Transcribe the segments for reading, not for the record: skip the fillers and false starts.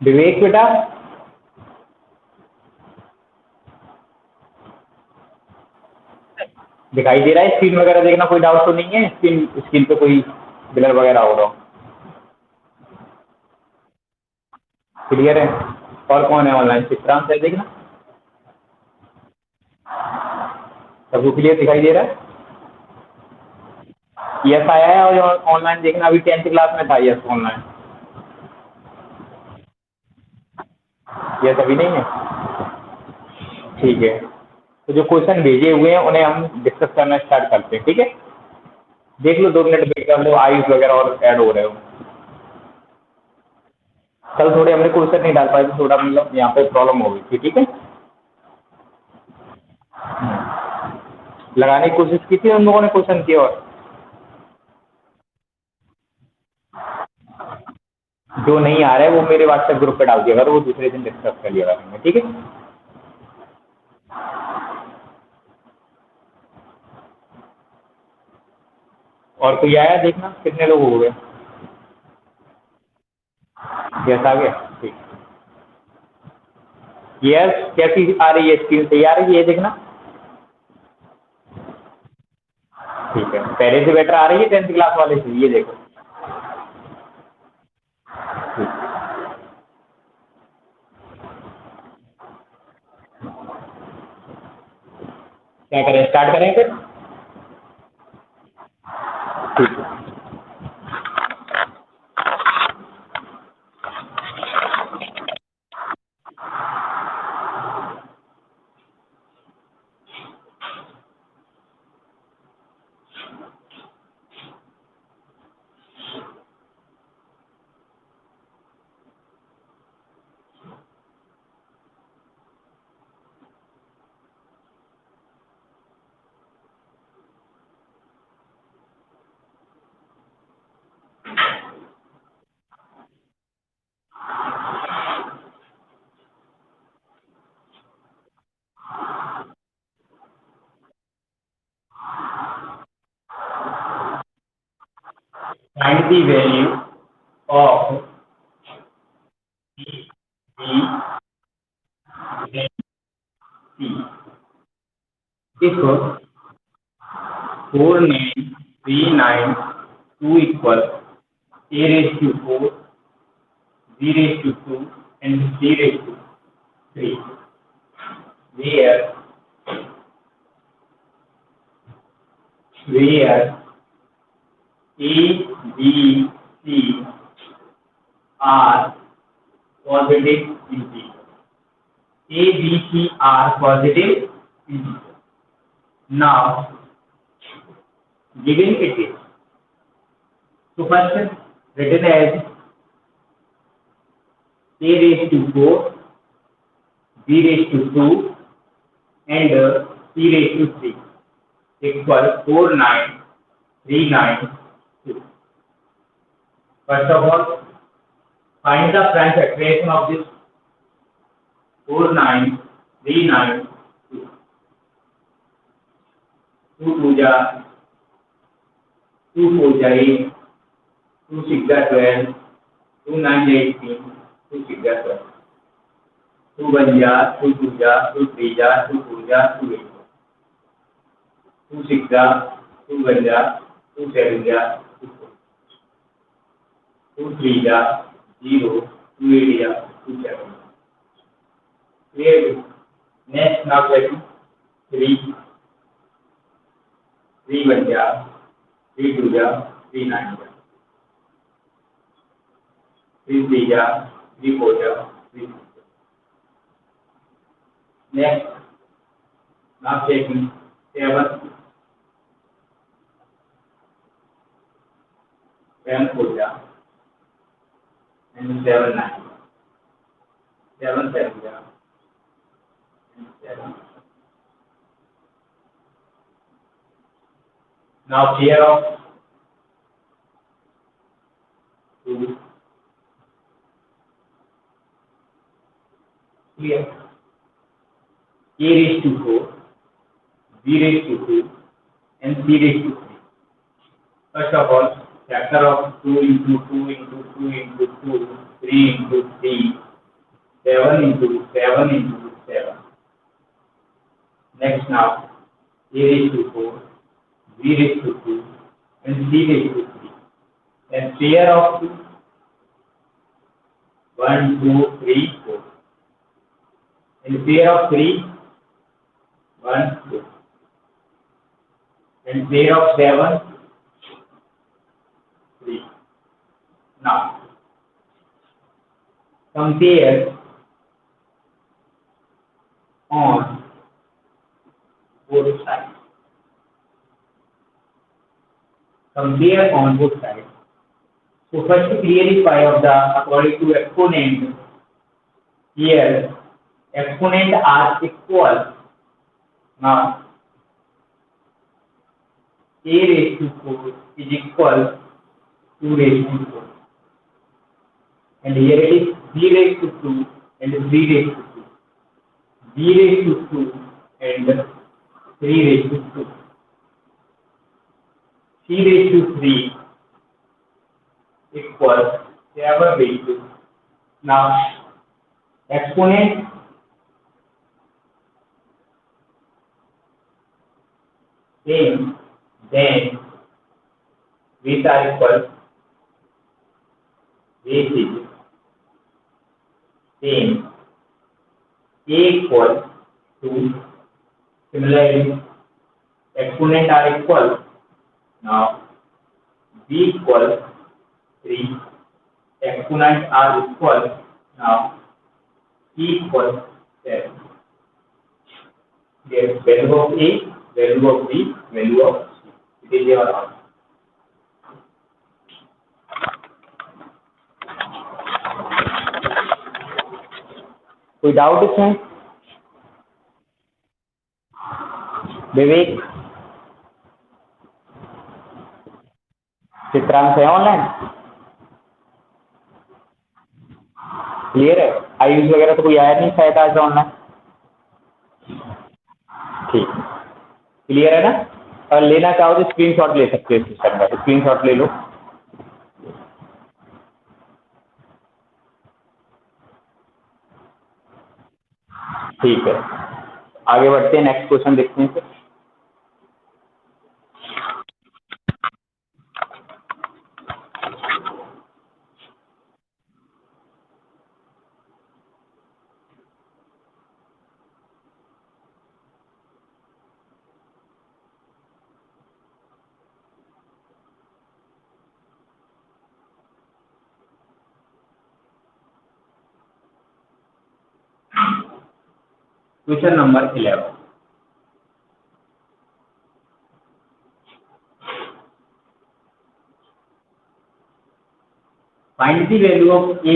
विवेक बेटा, दिखाई दे रहा है? स्क्रीन वगैरह देखना, कोई डाउट तो नहीं है? स्क्रीन स्क्रीन पे कोई ब्लर वगैरह हो रहा हो? क्लियर है? और कौन है ऑनलाइन? चित्रांश है, देखना सबको क्लियर दिखाई दे रहा है? यस आया है? और ऑनलाइन देखना, अभी 10th क्लास में था यस ऑनलाइन। यस अभी नहीं है? ठीक है, तो जो क्वेश्चन भेजे हुए हैं उन्हें हम डिस्कस करना स्टार्ट करते हैं, ठीक है? देख लो, 2 मिनट वेट कर लो, आयुष वगैरह और ऐड हो रहे हो। कल थोड़े हमने क्वेश्चन नहीं डाल पाए तो थोड़ा मतलब यहाँ पे प्रॉब्लम हो गई थी, ठीक है? लगाने की कोशिश की थी हम लोगों ने क्वेश्चन की, और जो नहीं आ रहा है वो मेरे व्हाट्सएप ग्रुप पे डाल दिया करो, वो दूसरे दिन डिस्कस कर लिया करेंगे, ठीक है? और कोई आया देखना, कितने लोग हो गए? यस आ गया, ठीक। यस कैसी आ रही है? स्क्रीन सही आ रही है, ये देखना। ठीक है, पहले से बेटर आ रही है 10th क्लास वाले से, ये देखो। क्या करें, स्टार्ट करें फिर? ठीक है। 90 value of B C if 4939 equal a raised to 4, b raised to 2 and c raised to 3, where a, b, c are positive integers. A, B, C are positive integers. Now, given it is, so first written as a raised to 4, b raised to 2 and c raised to 3 equal 49392. First of all, find the prime factorization of this 49392. 2 2 ja 2 4 ja 8, 2 6 ja 12, 2 9 ja 18, 2 6 ja 12. 2 1 ja 2 2 ja 2 3 ja 2 4 ja 2 8. 2 6 ja 2 1 ja 2 7 ja 2 4. 2 3 ja 0 2 8 ja 2 7. Clear? Next, now check 3 3 1 ja 3 2 ja 3 9 ja 3 3 ja 3 4 ja 3 6. Next, now checking 7 7 4 ja and 7 9 7 7 ja and 7. Now pair of 2. Clear? A raised to 4, B raised to 2, and C raised to 3. First of all, factor of 2 into 2 into 2 into 2, 3 into 3, 7 into 7 into 7. Next now, A raised to 4, B raised to 2, and C raised to 3. And pair of 2, 1, 2, 3, 4. And pair of 3, 1, 2. And pair of 7, 3. Now, compare on both sides. Compare on both sides. So first to clarify of the according to exponent, here exponent are equal. Now A raised to 4 is equal to 2 raised to 4. And here it is B raised to 2 and 3 raised to 2. B raised to 2 and 3 raised to 2. C raised to 3 equals 7 raised to 2. Now, exponent same, then which are equal, base is same, A equal to, similarly, exponent are equal. Now, B equal 3, exponent are equal. Now, C equal 7. There is value of A, value of B, value of C. It is your answer. कोई doubt इसमें? विवेक, चित्रांश है online? Clear है? आयुष वगैरह तो कोई आया नहीं शायद आज ऑनलाइन? ठीक, क्लियर है ना? और लेना चाहो तो स्क्रीनशॉट ले सकते हो सिस्टम का, स्क्रीनशॉट ले लो। ठीक है, आगे बढ़ते हैं, नेक्स्ट क्वेश्चन देखते हैं। Question number 11। Find the value of A,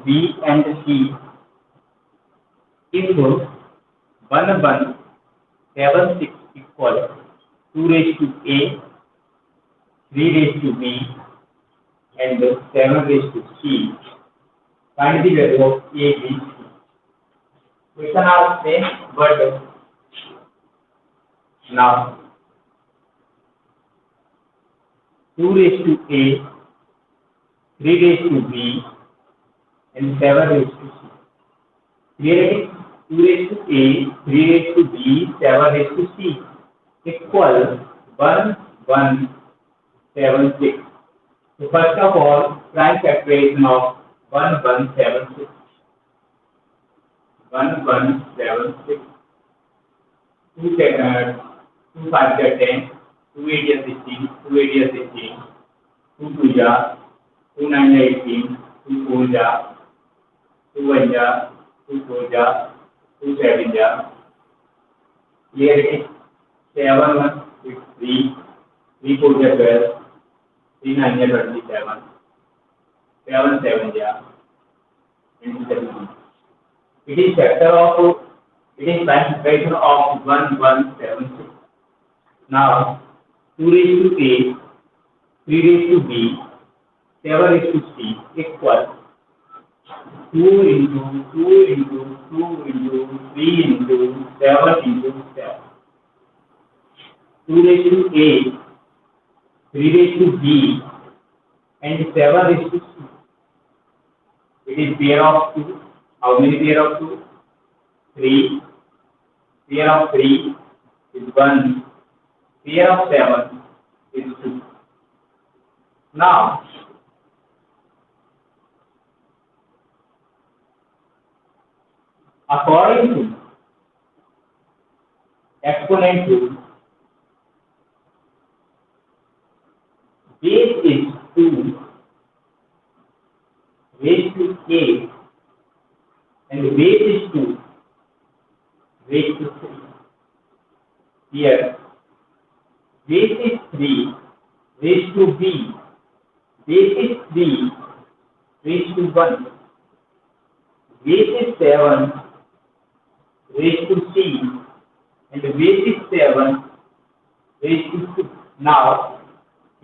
B, and C if 1176 equal 2 raised to A, 3 raised to B, and 7 raised to C. Find the value of A, B, C. Question are same, but now 2 raised to A, 3 raised to B, and 7 raised to C. Clearly, 2 raised to A, 3 raised to B, 7 raised to C equal 1176. So first of all, prime factorization of 1176. 1176. 2 5 10, 2 8 16, 2 8 16, 2 2 2 9 18, 2 4 2 1 2 4 2 7 here is 7 1 6 3, 3 4 12, 3 9 27, 7 7 and 17. It is factor of, it is prime factorization of 1176. Now 2 raised to A, 3 raised to B, 7 raised to C, equal 2 into 2 into 2 into 3 into 7 into 7. 2 raised to A, 3 raised to B, and 7 raised to C. It is pair of 2. How many pair of 2? 3. Pair of 3 is 1. Pair of 7 is 2. Now, according to exponent rule, base is 2 raised to A and base is 2 raised to 3. Here, base is 3 raised to B, base is 3 raised to 1, base is 7 raised to C, and base is 7 raised to 2. Now,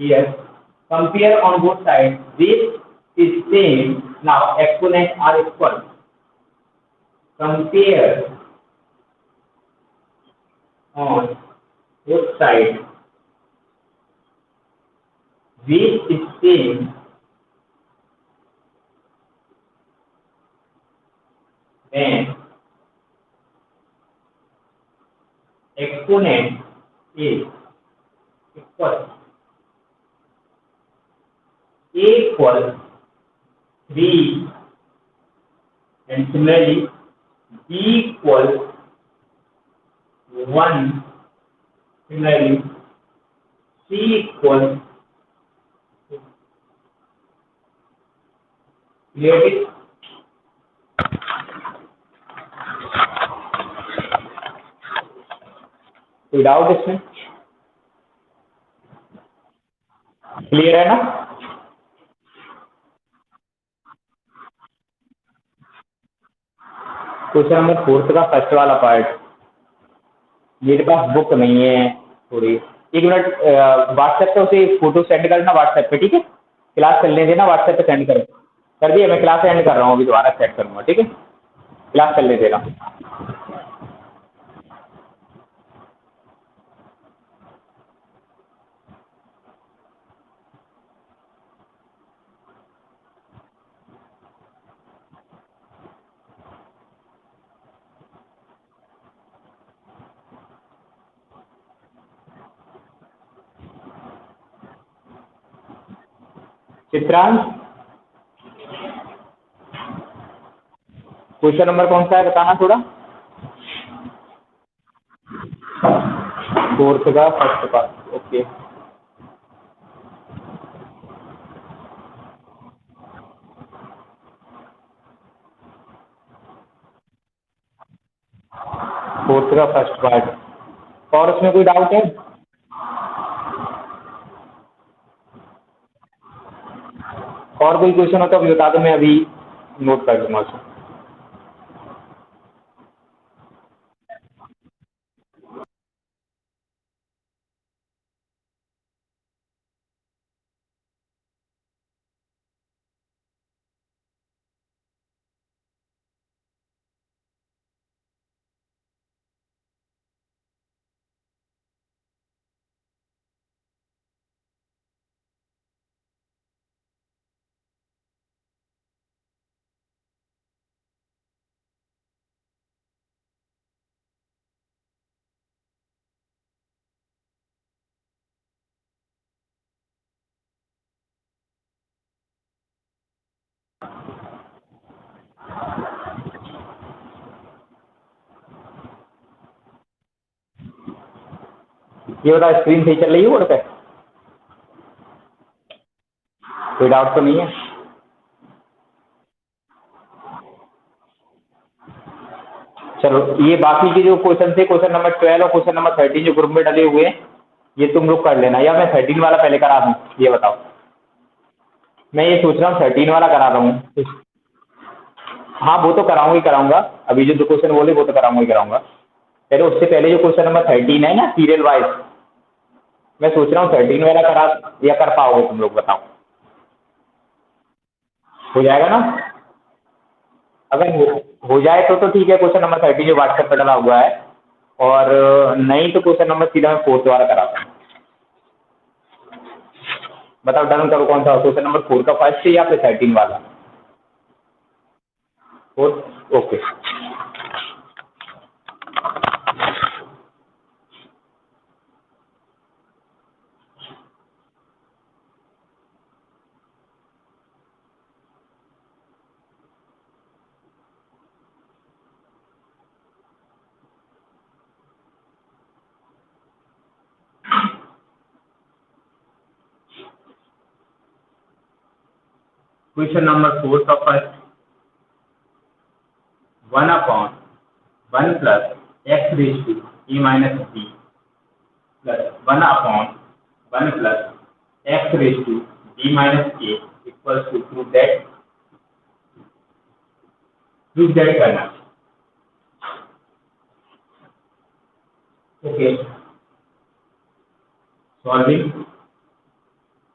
here, compare on both sides. Base is same. Now, exponents are equal. Compare on both sides. Base is same. Then, exponent is equal. A equals 3 and similarly B equals 1, similarly C equals 2. Clear it? कोई doubt इसमें? Clear है ना? Question number 4 का first वाला part, मेरे पास book नहीं है थोड़ी, एक मिनट व्हाट्सएप पे उसे फोटो सेंड करना व्हाट्सएप पे, ठीक है? क्लास चलने देना, व्हाट्सएप पे सेंड कर दिया, मैं क्लास एंड कर रहा हूँ, अभी दोबारा सेंड करूँगा, ठीक है? क्लास चलने देना। चित्रांश, क्वेश्चन नंबर कौन सा है बताना थोड़ा? 4 का फर्स्ट पार्ट, ओके। फोर्थ का फर्स्ट पार्ट, और उसमें कोई डाउट है? और कोई क्वेश्चन हो तो अभी बता दो, मैं अभी नोट कर दूंगा उसको। ये बता, स्क्रीन सही चल रही है बोर्ड पे? कोई डाउट तो नहीं है? चलो, ये बाकी के जो क्वेश्चन थे, क्वेश्चन नंबर 12 और क्वेश्चन नंबर 13 जो ग्रुप में डले हुए हैं, ये तुम लोग कर लेना, या मैं 13 वाला पहले करा दूं? ये बताओ। मैं ये सोच रहा हूँ 13 वाला करा रहा हूँ। हाँ, वो तो कराऊंगा, अभी जो 2 क्वेश्चन बोले वो तो कराऊंगा। पहले उससे पहले जो क्वेश्चन नंबर 13 है ना, सीरियल वाइज, मैं सोच रहा हूँ 13 वाला करा, या कर पाओगे तुम लोग, बताओ? हो जाएगा ना? अगर हो जाए तो ठीक है, क्वेश्चन नंबर 30 जो व्हाट्सएप पर डला हुआ है, और नहीं तो क्वेश्चन नंबर सीधा मैं 4 द्वारा कराता हूँ। बताओ डन करो, कौन सा क्वेश्चन नंबर 4 का फर्स्ट या फिर 13 वाला? 4, ओके। क्वेश्चन नंबर 4 का first 1/1 plus x raise to e minus b plus 1/1 plus x raise to b minus a equals to prove that करना। Okay, solving.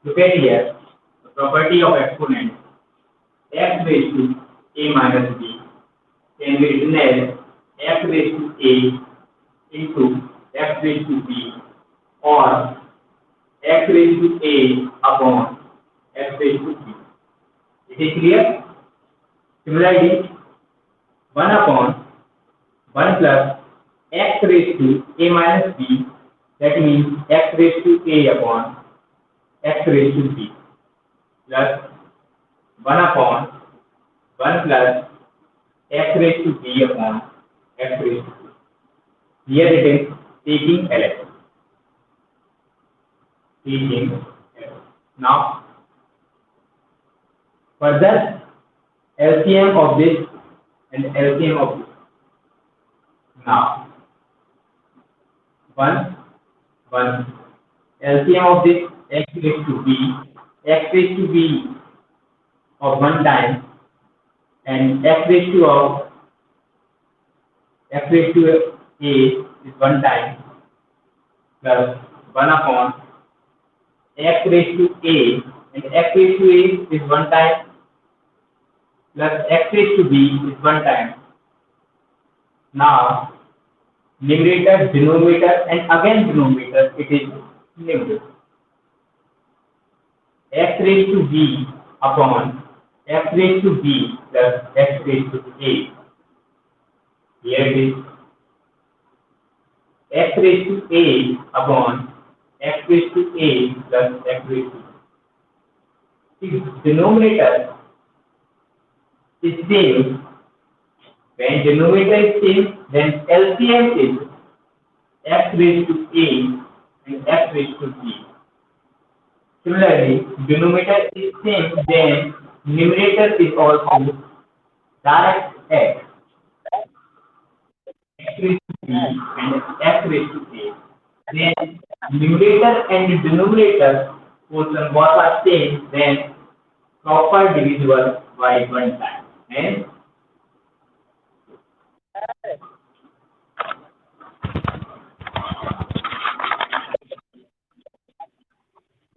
Look at here, the property of exponent x raised to a minus b can be written as x raised to a into x raised to b, or x raised to a upon x raised to b. It is clear? Similarly, 1/1 plus x raised to a minus b, that means x raised to a upon x raised to b, plus 1/1 plus x raised to b upon x raised to b. Here it is taking LHS. Now, further LCM of this and LCM of this. Now, 1 LCM of this x raised to b of 1 time, and x raised to a is 1 time, plus 1/x raised to a, and x raised to a is 1 time, plus x raised to b is 1 time. Now, numerator, denominator, and again denominator, it is numerator. X raised to b upon x raised to b plus x raised to a. Here it is x raised to a upon x raised to a plus x raised to b. If denominator is same, when denominator is same, then LCM is x raised to a and x raised to b. Similarly, denominator is same, then numerator is also direct x raised to b and x raised to a. Then numerator and denominator portion both are same, then proper divisible by 1 time. And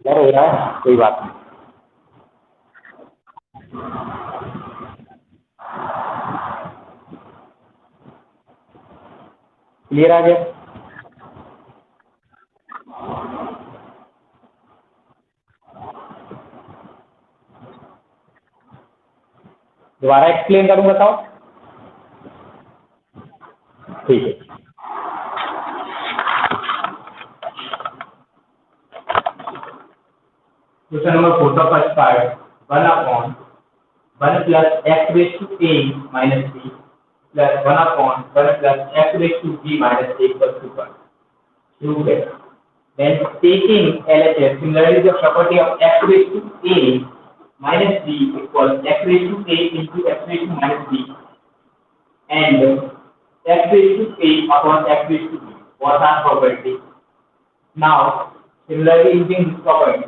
क्या हो रहा है? कोई बात नहीं। Clear आ गया? दोबारा explain करूं, बताओ? ठीक है। क्वेश्चन नंबर 4 का first part 1/1 plus x raised to a minus b plus 1/1 plus x raised to b minus a equals to 1. Prove it. Then taking LHS, similarly the property of x raised to a minus b equals x raised to a into x raised to minus b, and x raised to a upon x raised to b. What are properties? Now, similarly using this property,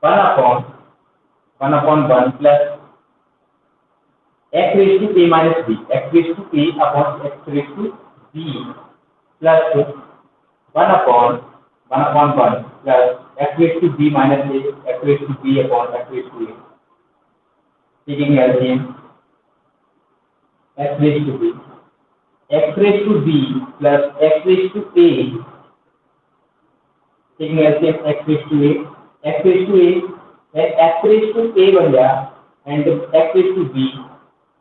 1/1 plus x raised to a minus b, x raised to a upon x raised to b, plus 1/1 plus x raised to b minus a, x raised to b upon x raised to a. Taking LCM, x raised to b, x raised to b plus x raised to a. Taking LCM, x raised to a, x raised to a, and x raised to a बन गया and x raised to b.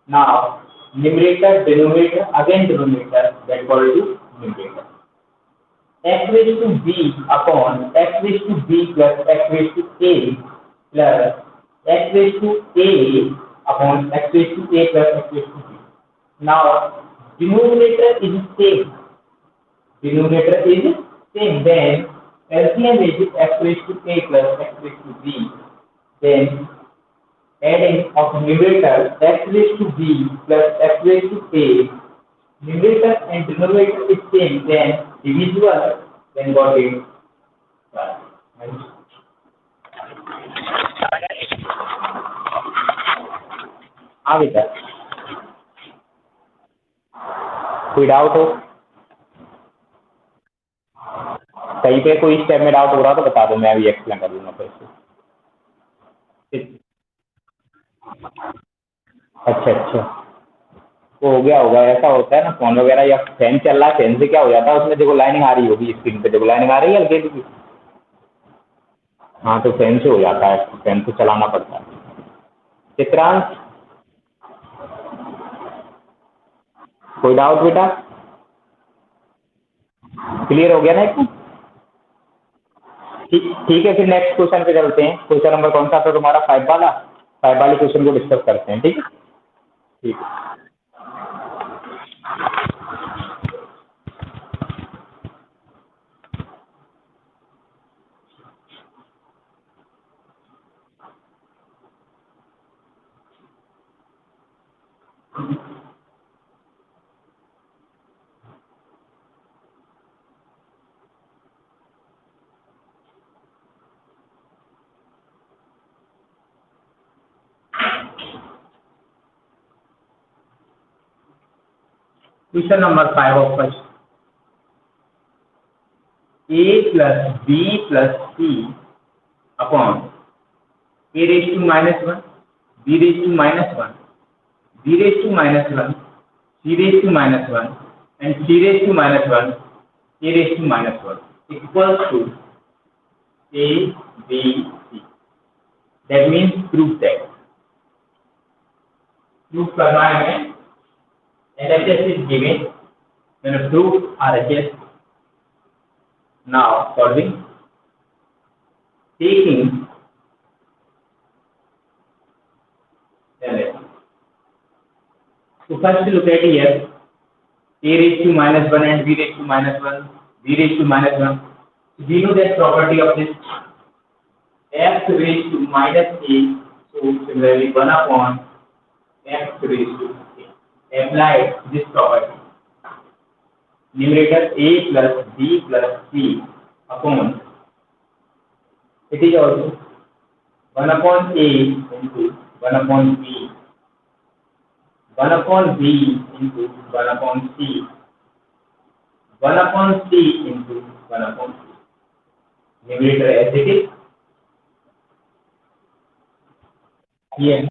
Now numerator denominator again denominator that equal to numerator. X raised to b upon x raised to b plus x raised to a plus x raised to a upon x raised to a plus x raised to b. Now denominator is same. Denominator is same. Then LCM is x raised to a plus x raised to b. Then adding of numerator x raised to b plus x raised to a. Numerator and denominator is same, then divisible, then got it. हाँ बेटा, कोई doubt हो? कहीं पे कोई step में doubt हो रहा तो बता दो, मैं अभी एक्सप्लेन कर दूंगा फिर से। अच्छा, वो हो गया होगा, ऐसा होता है ना फोन वगैरह या फैन चल रहा है, फैन से क्या हो जाता है उसमें देखो लाइनिंग आ रही होगी स्क्रीन पे, देखो लाइनिंग आ रही है हल्की हल्की। हाँ तो फैन से हो जाता है, फैन से चलाना पड़ता है। चित्रांश, कोई डाउट बेटा? क्लियर हो गया ना एकदम? ठीक है, फिर नेक्स्ट क्वेश्चन पे चलते हैं। क्वेश्चन नंबर कौन सा था तुम्हारा? 5 वाला। 5 वाले क्वेश्चन को डिस्कस करते हैं, ठीक है? ठीक है। Question number 5 of first. A plus B plus C upon A raised to minus 1, B raised to minus 1, B raised to minus 1, C raised to minus 1, and C raised to minus 1, A raised to minus 1 equals to A, B, C. That means prove that. Prove करना है हमें। LHS is given, then prove RHS. Now solving, taking LHS. So first look at here, A raised to minus 1 and B raised to minus 1, B raised to minus 1. So we know that property of this x raised to minus a, so similarly 1 upon x raised to a. Apply this property. Numerator a plus b plus c upon, it is also 1 upon a into 1 upon b, 1 upon b into 1 upon c, 1 upon c into 1 upon c. Numerator as it is here,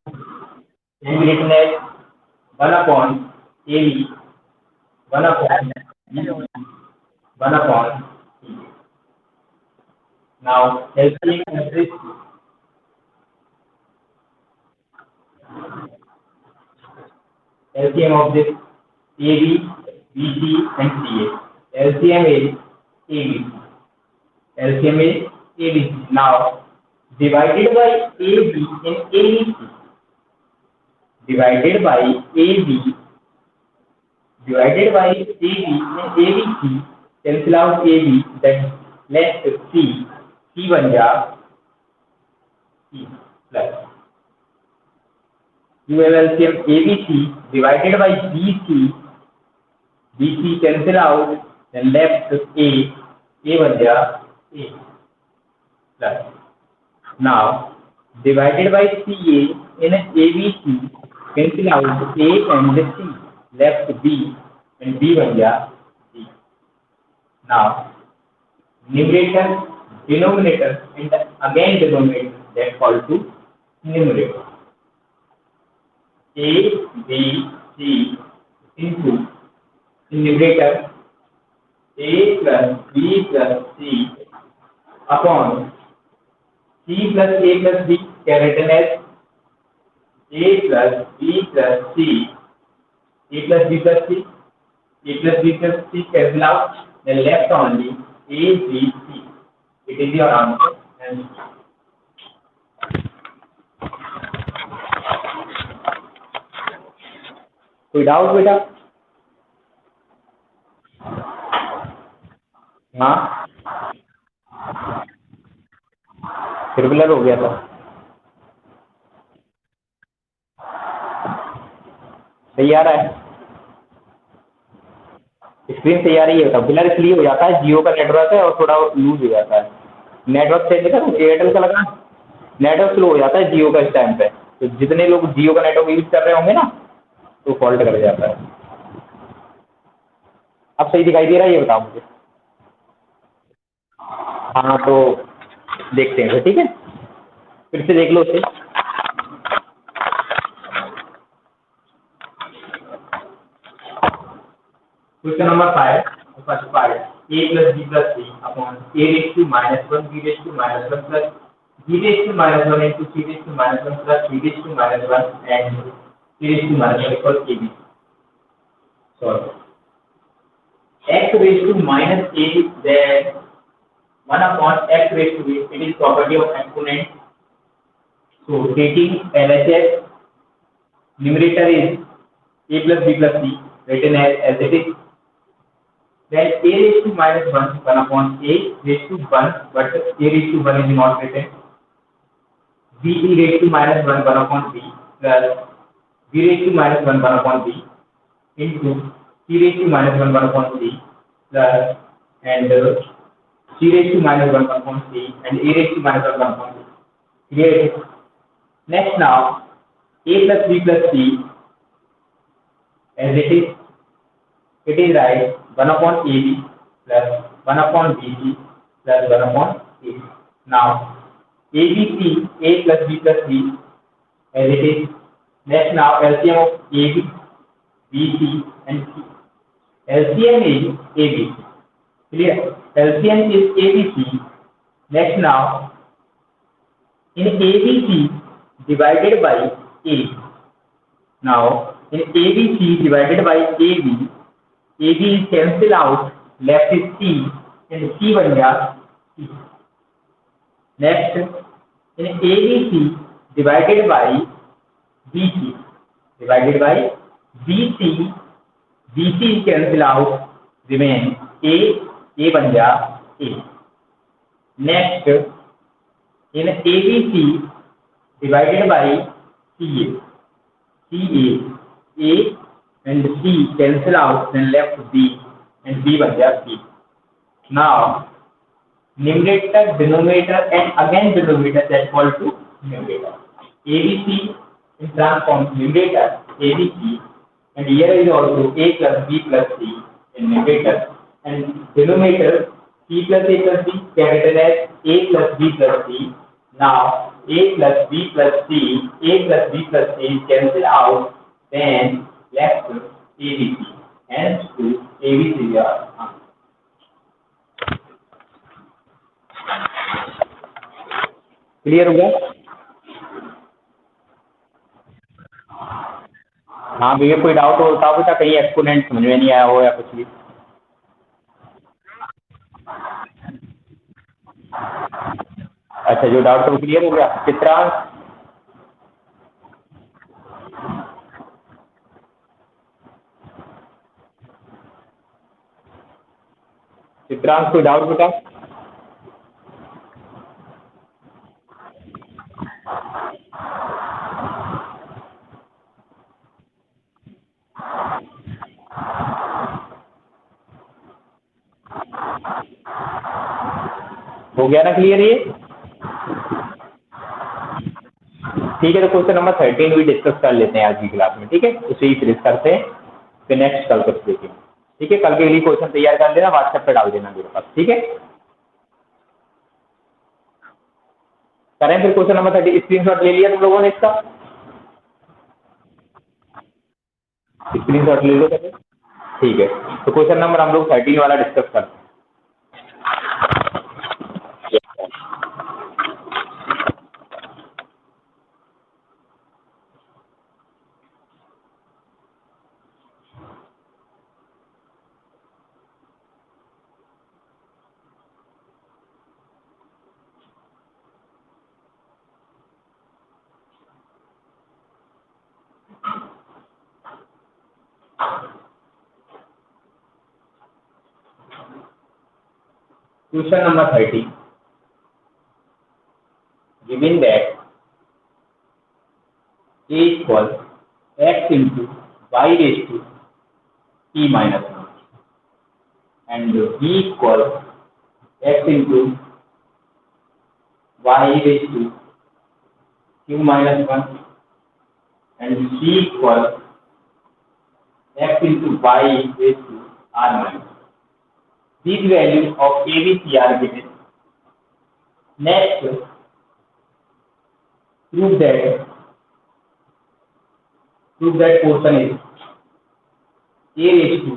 can be written as 1 upon ab, 1 upon b, 1 upon c. Now LCM of this, LCM of this AB, BC and CA. LCM is ABC. LCM is ABC. Now divided by AB in ABC. Divided by AB. Divided by AB in ABC. Cancel out AB. That left C. C बन गया C plus. You have LCM ABC divided by BC. BC cancel out, then left A. A बन गया A plus. Now divided by CA in ABC, cancel out A and C, left B and B बन गया B. Now numerator denominator and again denominator, that called to numerator. A, B, C into numerator A plus B plus C upon C plus A plus B can written as A plus B plus C, A plus B plus C, A plus B plus C cancel out, then left only A, B, C. It is your answer. And कोई doubt बेटा? हाँ, circular हो गया था। सही आ रहा है? Screen सही आ रही है? ब्लर इसलिए हो जाता है, जियो का नेटवर्क है और थोड़ा लूज हो जाता है। नेटवर्क चेंज कर, एयरटेल का लगा, नेटवर्क स्लो हो जाता है जियो का इस टाइम पे। तो जितने लोग जियो का नेटवर्क यूज कर रहे होंगे ना, तो फॉल्ट कर जाता है। अब सही दिखाई दे रहा है? ये बताओ मुझे। हाँ, तो देखते हैं, ठीक है, फिर से देख लो उसे। Question number 5, first part, a plus b plus c upon a raised to -1 b raised to -1 plus b raised to -1 into c raised to -1 plus b raised to -1 and c raised to -1 equals ab. Solve. X raised to minus a, then 1 upon x raised to a, it is property of exponent. So taking LHS, numerator is a plus b plus c, written as it is. Then a raised to -1, 1 upon a raised to 1, but a raised to 1 is not written. B raised to -1, 1 upon b plus b raised to -1, 1 upon b into c raised to -1, 1 upon c plus and c raised to -1, 1 upon c and a raised to -1, 1 upon c. Clear? Next now, a plus b plus c as it is right, 1 upon ab plus 1 upon bc plus 1 upon ac. Now abc, a plus b plus c as it is. Next now LCM of ab, bc and c. LCM is abc. Clear? LCM is abc. Next now, in abc divided by a. Now in abc divided by ab, AB is cancel out, left is C and C बन गया C. Next, in ABC divided by BC, BC is cancel out, remain A बन गया A. Next, in ABC divided by CA, A and C cancel out, then left B and B बन गया B. Now numerator, denominator and again denominator, that called to numerator. ABC in transform numerator ABC, and here is also a plus b plus c in numerator, and denominator c plus a plus b can written as a plus b plus c. Now a plus b plus c, a plus b plus c cancel out, then left ABC, hence to ABC is your answer. Clear हो गया? हाँ भैया, कोई doubt हो बताओ बेटा, कहीं exponent समझ में नहीं आया हो या कुछ भी। अच्छा, जो डाउट तो क्लियर हो गया। चित्रांश, कोई डाउट बेटा? हो गया ना क्लियर ये? ठीक है, तो क्वेश्चन नंबर 13 भी डिस्कस कर लेते हैं आज की क्लास में, ठीक है? उसे ही फिनिश करते हैं, फिर नेक्स्ट कल कुछ देखेंगे, ठीक है? कल के लिए क्वेश्चन तैयार कर लेना, व्हाट्सएप पे डाल देना मेरे पास, ठीक है? करें फिर क्वेश्चन नंबर 30 स्क्रीनशॉट ले लिया तुम लोगों ने इसका स्क्रीनशॉट ले लो पहले ठीक है तो क्वेश्चन नंबर हम लोग 13 वाला डिस्कस करते हैं question number 30 given that a equals x into y raised to p minus 1 and b equals x into y raised to q minus 1 and c equals x into y raised to r minus 1. These values of a, b, c are given. Next, prove that portion is a raised to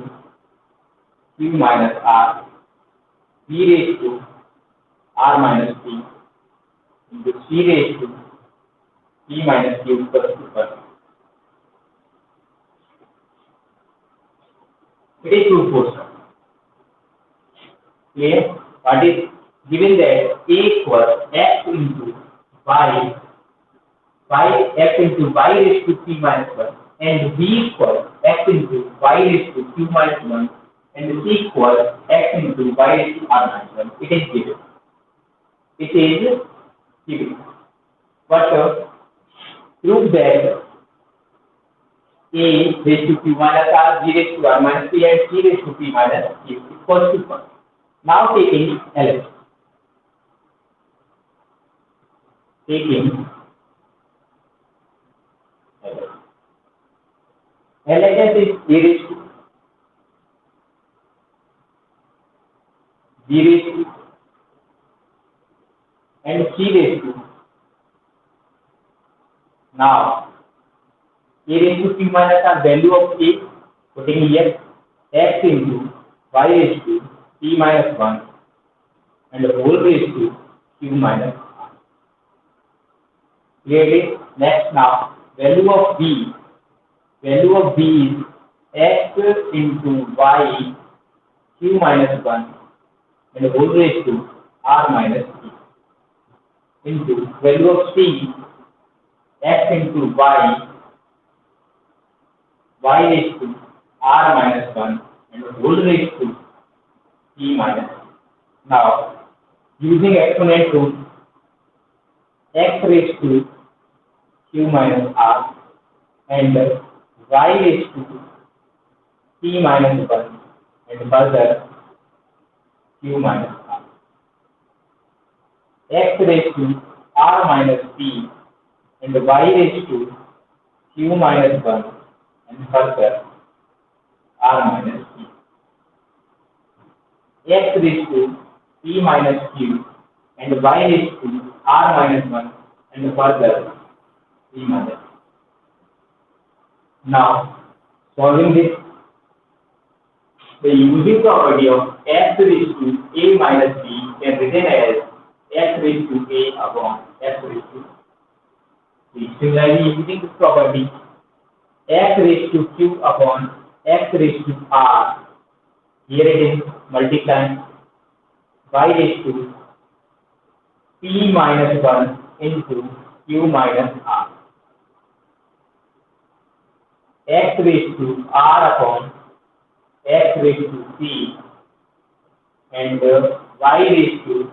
q minus r, b raised to r minus p into c raised to p minus q equals to 1. It is true portion. Clear? What is given that a equals x into y x into y raised to p minus 1 and b equals x into y raised to q minus 1 and c equals x into y raised to r minus 1. It is given. It is given. But prove that a raised to q minus r, b raised to r minus p and c raised to p minus q equals to 1. Now taking LHS. LHS is a raised to b raised to and c raised to. Now a raised to q minus r value of a putting here x into y raised to p minus 1 and the whole raised to q minus r. Clearly, next now value of b is x into y q minus 1 and the whole raised to r minus p into value of c x into y raised to r minus 1 and the whole raised to p minus. Now, using exponent rule, x raised to q minus r and y raised to p minus 1 and further q minus r. X raised to r minus p and y raised to q minus 1 and further r minus p. X raised to p minus q and y raised to r minus 1 and further p minus. Now, solving this, the using property of x raised to a minus b can written as x raised to a upon x raised to b. Similarly, using this property, x raised to q upon x raised to r. Here it is multiplying y raised to p minus 1 into q minus r. X raised to r upon x raised to p and y raised to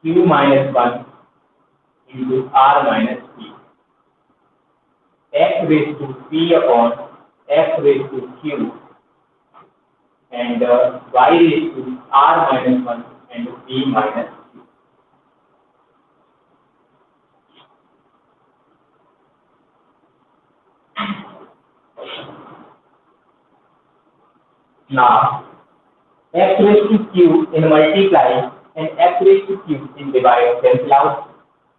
q minus 1 into r minus p. X raised to p upon x raised to q and y raised to r minus 1 and p minus q. Now, x raised to q in multiply and x raised to q in divide cancel out.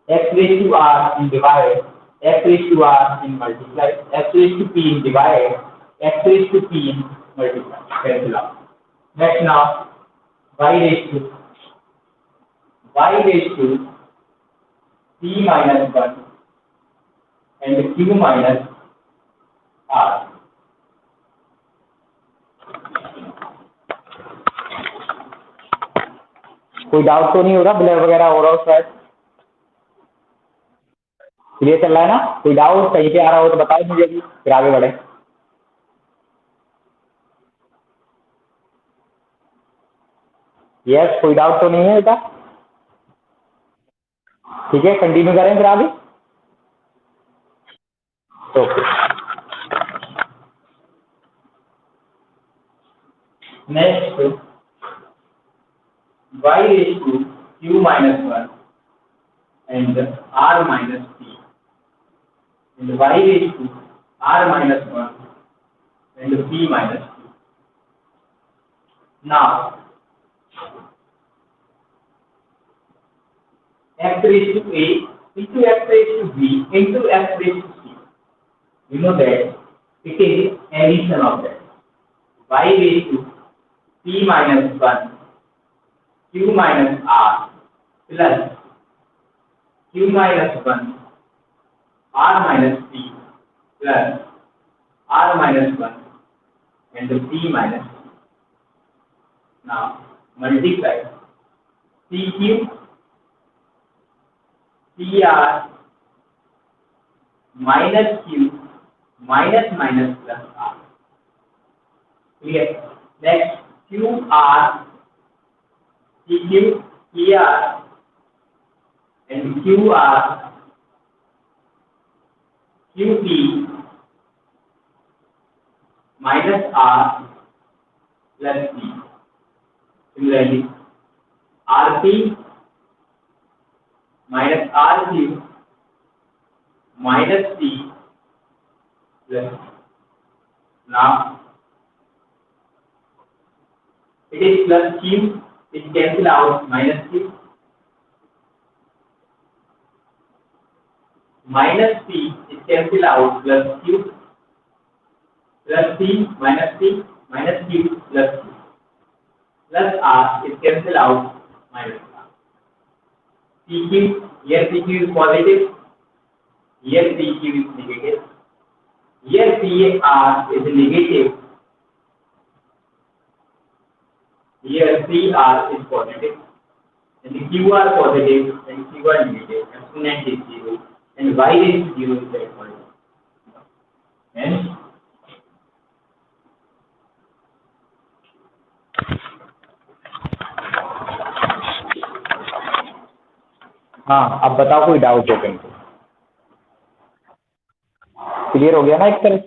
x raised to r in divide, x raised to r in multiply, x raised to p in divide, x raised to p in multiply. Cancel out. Next now, y raised to p minus 1 and q minus r. कोई doubt तो नहीं हो रहा, blur वगैरह हो रहा हो शायद? क्लियर चल रहा है ना? कोई डाउट कहीं पे आ रहा हो तो बताओ मुझे भी, फिर आगे बढ़े। यस, कोई डाउट तो नहीं है बेटा? ठीक है, कंटिन्यू करें फिर आगे। Okay, next y raised to q minus 1 and r minus p, and y raised to r minus 1 and p minus p. Now x raised to a into x raised to b into x raised to c. You know that it is addition of that. Y raised to p minus 1 q minus r plus q minus 1 r minus p plus r minus 1 and p minus p. Now multiply pq pr minus q minus minus plus r. Clear? Next qr pq pr and qr qp minus r plus p. Similarly, rp minus rq minus p plus. Now it is plus q, it cancel out minus q, minus p, it cancel out plus q, plus p minus q plus q, plus r, it cancel out minus r. pq, here pq is positive, here pq is negative, here pr is negative, here pr is positive, and qr positive and qr negative, exponent is 0, and y raised to 0 is the exponent. And हाँ, अब बताओ कोई doubt हो कहीं? Clear हो गया ना एक तरह?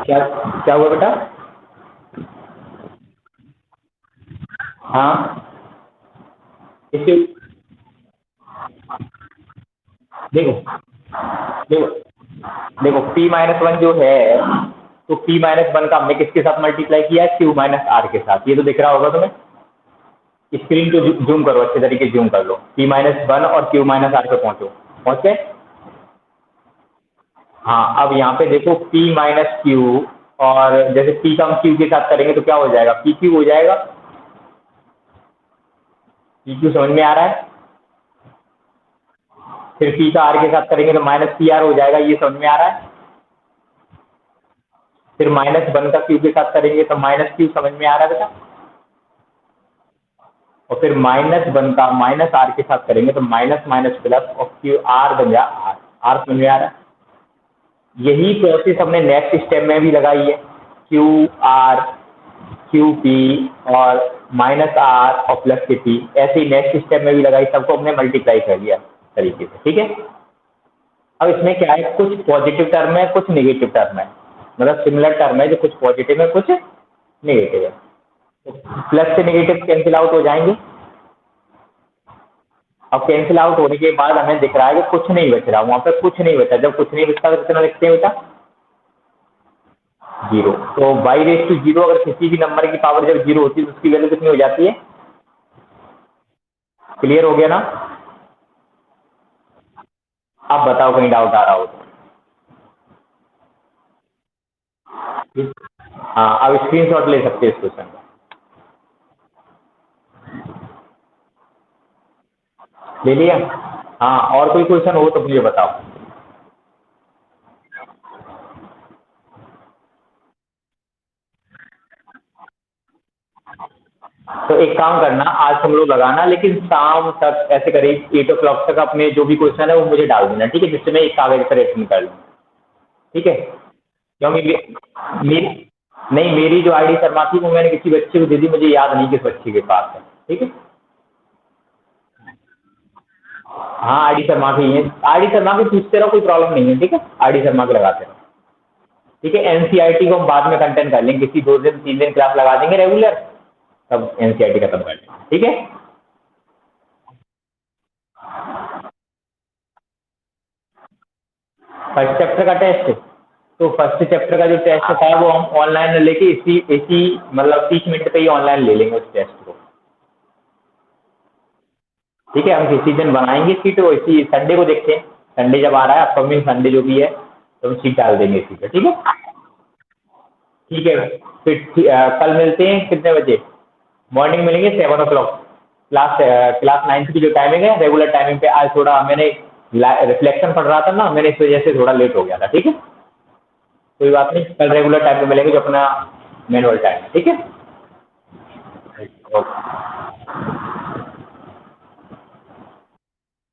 क्या क्या हुआ बेटा? हाँ, इसके देखो देखो देखो p माइनस 1 जो है, तो p माइनस 1 का हमने किसके साथ मल्टीप्लाई किया है? q माइनस r के साथ। ये तो दिख रहा होगा तुम्हें। स्क्रीन को जूम करो, अच्छे तरीके से जूम कर लो। p माइनस 1 और q माइनस r पे पहुंचो, पहुंच गए? हाँ, अब यहाँ पे देखो p माइनस q, और जैसे p का हम q के साथ करेंगे तो क्या हो जाएगा? pq हो जाएगा। pq समझ में आ रहा है? फिर p का r के साथ करेंगे तो माइनस pr हो जाएगा, ये समझ में आ रहा है? फिर माइनस 1 का q के साथ करेंगे तो माइनस q समझ में आ रहा है बेटा? और फिर माइनस 1 का माइनस r के साथ करेंगे तो माइनस माइनस प्लस और q r बन जाए r। r समझ में आ रहा है? यही प्रोसेस हमने नेक्स्ट स्टेप में भी लगाई है, क्यू आर क्यू पी और माइनस आर और प्लस के पी, ऐसे ही नेक्स्ट स्टेप में भी लगाई, सबको हमने मल्टीप्लाई कर लिया तरीके से। ठीक है, अब इसमें क्या है, कुछ पॉजिटिव टर्म है, कुछ नेगेटिव टर्म है, मतलब सिमिलर टर्म है, जो कुछ पॉजिटिव है कुछ नेगेटिव है। तो प्लस से नेगेटिव कैंसिल आउट हो जाएंगे। अब कैंसिल आउट होने के बाद हमें दिख रहा है कि कुछ नहीं बच रहा, वहाँ पे कुछ नहीं बचा। जब कुछ नहीं बचता तो कितना लिखते हैं बेटा? 0। तो y रेस टू 0, अगर किसी भी नंबर की पावर जब 0 होती है तो उसकी वैल्यू कितनी हो जाती है? क्लियर हो गया ना? अब बताओ कहीं डाउट आ रहा हो तो। हाँ, अब स्क्रीनशॉट ले सकते हैं इस क्वेश्चन का। ले लिया? हाँ, और कोई क्वेश्चन हो तो मुझे बताओ। तो एक काम करना, आज हम लोग लगाना, लेकिन शाम तक ऐसे करीब 8 o'clock तक अपने जो भी क्वेश्चन है वो मुझे डाल देना, ठीक है, जिससे मैं एक कागज पर रेटिंग कर लूँ। ठीक है, क्योंकि मेरी नहीं, मेरी जो आईडी शर्मा थी वो मैंने किसी बच्चे को दे दी, मुझे याद नहीं किस बच्चे के पास है। ठीक है, हाँ आईडी शर्मा की है, आईडी शर्मा की पूछते रहो, कोई प्रॉब्लम नहीं है। ठीक है, आईडी शर्मा के लगाते रहो। ठीक है, एनसीईआरटी को हम बाद में कंटेंट कर लेंगे, किसी 2 दिन 3 दिन क्लास लगा देंगे रेगुलर, तब एनसीईआरटी खत्म कर लेंगे। ठीक है, फर्स्ट चैप्टर का टेस्ट, तो फर्स्ट चैप्टर का जो टेस्ट था वो हम ऑनलाइन लेके इसी इसी मतलब 30 मिनट पे ही ऑनलाइन ले लेंगे उस टेस्ट को। ठीक है, हम किसी दिन बनाएंगे सीट, वो इसी संडे को देखते हैं, संडे जब आ रहा है अपकमिंग संडे जो भी है, तो हम सीट डाल देंगे इसी पे। ठीक है, ठीक है, फिर कल मिलते हैं कितने बजे? मॉर्निंग मिलेंगे 7 o'clock। क्लास क्लास 9 की जो टाइमिंग है रेगुलर टाइमिंग पे, आज थोड़ा मैंने रिफ्लेक्शन पढ़ रहा था ना, मैंने इस वजह से थोड़ा लेट हो गया था। ठीक है, कोई बात नहीं, कल रेगुलर टाइम पे मिलेंगे जो अपना मैनुअल टाइम है। ठीक है, ओके।